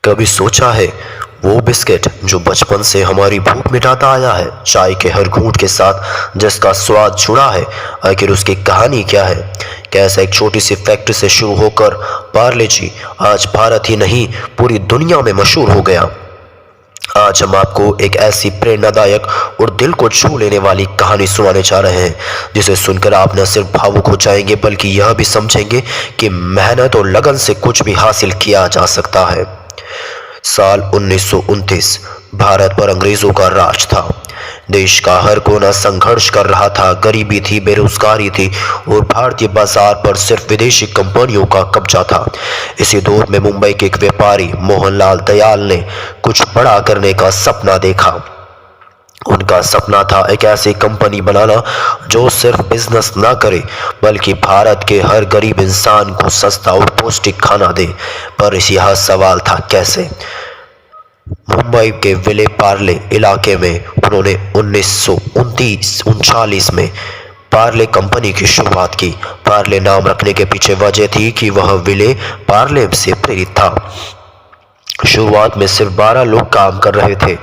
कभी सोचा है वो बिस्किट जो बचपन से हमारी भूख मिटाता आया है, चाय के हर घूंट के साथ जिसका स्वाद जुड़ा है। आखिर उसकी कहानी क्या है? कैसे एक छोटी सी फैक्ट्री से शुरू होकर पार्ले जी आज भारत ही नहीं पूरी दुनिया में मशहूर हो गया। आज हम आपको एक ऐसी प्रेरणादायक और दिल को छू लेने वाली कहानी सुनाने जा रहे हैं जिसे सुनकर आप न सिर्फ भावुक हो जाएंगे बल्कि यह भी समझेंगे कि मेहनत और लगन से कुछ भी हासिल किया जा सकता है। साल 1929 भारत पर अंग्रेजों का राज था। देश का हर कोना संघर्ष कर रहा था। गरीबी थी, बेरोजगारी थी और भारतीय बाजार पर सिर्फ विदेशी कंपनियों का कब्जा था। इसी दौर में मुंबई के एक व्यापारी मोहनलाल दयाल ने कुछ बड़ा करने का सपना देखा। उनका सपना था एक ऐसी कंपनी बनाना जो सिर्फ बिजनेस ना करे बल्कि भारत के हर गरीब इंसान को सस्ता और पौष्टिक खाना दे। पर यह सवाल था कैसे? मुंबई के विले पार्ले इलाके में उन्होंने 1939 में पार्ले कंपनी की शुरुआत की। पार्ले नाम रखने के पीछे वजह थी कि वह विले पार्ले से प्रेरित था। शुरुआत में सिर्फ 12 लोग काम कर रहे थे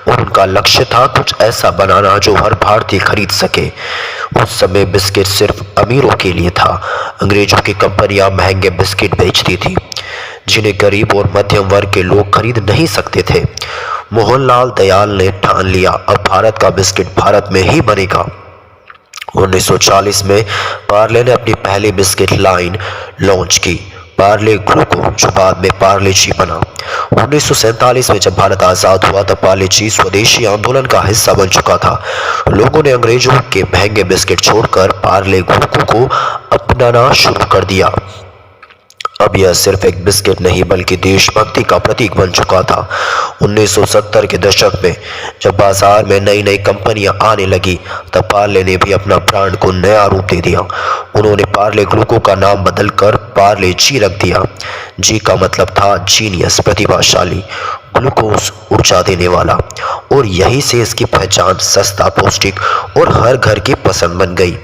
और उनका लक्ष्य था कुछ ऐसा बनाना जो हर भारतीय खरीद सके। उस समय बिस्किट सिर्फ अमीरों के लिए था। अंग्रेजों की कंपनियां महंगे बिस्किट बेचती थी जिन्हें गरीब और मध्यम वर्ग के लोग खरीद नहीं सकते थे। मोहनलाल दयाल ने ठान लिया अब भारत का बिस्किट भारत में ही बनेगा। 1940 में पार्ले ने अपनी पहली बिस्किट लाइन लॉन्च की, पार्ले ग्लूको, जो बाद में पार्ले जी बना। 1947 में जब भारत आजाद हुआ तब पार्ले जी स्वदेशी आंदोलन का हिस्सा बन चुका था। लोगों ने अंग्रेजों के महंगे बिस्किट छोड़कर पार्ले ग्लूको को अपनाना शुरू कर दिया। अब यह सिर्फ एक बिस्किट नहीं बल्कि देशभक्ति का प्रतीक बन चुका था। 1970 के दशक में जब बाजार में नई नई कंपनियां आने लगी तब पार्ले ने भी अपना ब्रांड को नया रूप दे दिया। उन्होंने पार्ले ग्लूको का नाम बदलकर पार्ले जी रख दिया। जी का मतलब था जीनियस, प्रतिभाशाली, ग्लूकोज ऊर्जा देने वाला, और यही से इसकी पहचान सस्ता, पौष्टिक और हर घर की पसंद बन गई।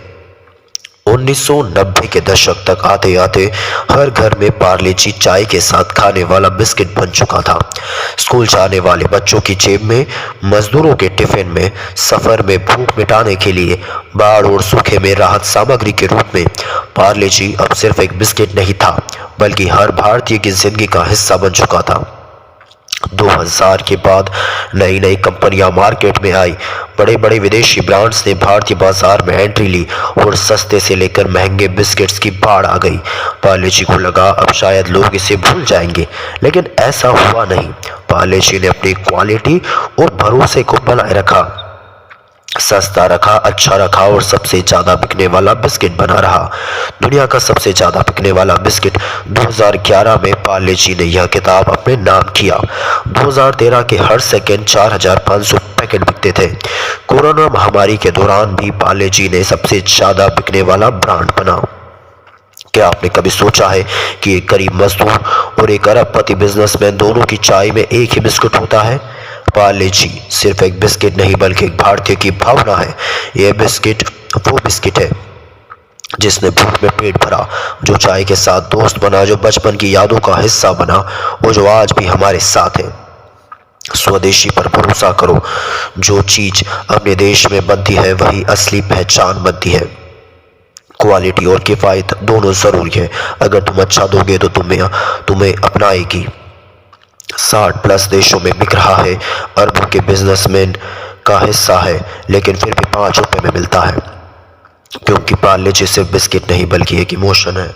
1990 के दशक तक आते आते हर घर में पार्ले जी चाय के साथ खाने वाला बिस्किट बन चुका था। स्कूल जाने वाले बच्चों की जेब में, मजदूरों के टिफिन में, सफर में भूख मिटाने के लिए, बाढ़ और सूखे में राहत सामग्री के रूप में पार्ले जी अब सिर्फ एक बिस्किट नहीं था बल्कि हर भारतीय की जिंदगी का हिस्सा बन चुका था। 2000 के बाद नई नई कंपनियां मार्केट में आई। बड़े बड़े विदेशी ब्रांड्स ने भारतीय बाजार में एंट्री ली और सस्ते से लेकर महंगे बिस्किट्स की बाढ़ आ गई। पार्ले जी को लगा अब शायद लोग इसे भूल जाएंगे, लेकिन ऐसा हुआ नहीं। पार्ले जी ने अपनी क्वालिटी और भरोसे को बनाए रखा, सस्ता रखा, अच्छा रखा और सबसे ज्यादा बिकने वाला बिस्किट बना रहा। दुनिया का सबसे ज्यादा बिकने वाला बिस्किट 2011 में पार्ले जी ने यह किताब अपने नाम किया। 2013 के हर सेकेंड 4500 पैकेट बिकते थे। कोरोना महामारी के दौरान भी पार्ले जी ने सबसे ज्यादा बिकने वाला ब्रांड बना। क्या आपने कभी सोचा है कि एक गरीब मजदूर और एक अरबपति बिजनेसमैन दोनों की चाय में एक ही बिस्कुट होता है? पार्ले जी सिर्फ एक बिस्किट नहीं बल्कि एक भारतीय की भावना है। यह बिस्किट वो बिस्किट है जिसने भूख में पेट भरा, जो चाय के साथ दोस्त बना, जो बचपन की यादों का हिस्सा बना और जो आज भी हमारे साथ है। स्वदेशी पर भरोसा करो, जो चीज अपने देश में बनती है वही असली पहचान बनती है। क्वालिटी और किफायत दोनों जरूरी है। अगर तुम अच्छा दोगे तो तुम्हें अपनाएगी। 60+ देशों में बिक रहा है, अरबों के बिजनेसमैन का हिस्सा है, लेकिन फिर भी 5 रुपए में मिलता है, क्योंकि पार्ले जी सिर्फ बिस्किट नहीं बल्कि एक इमोशन है।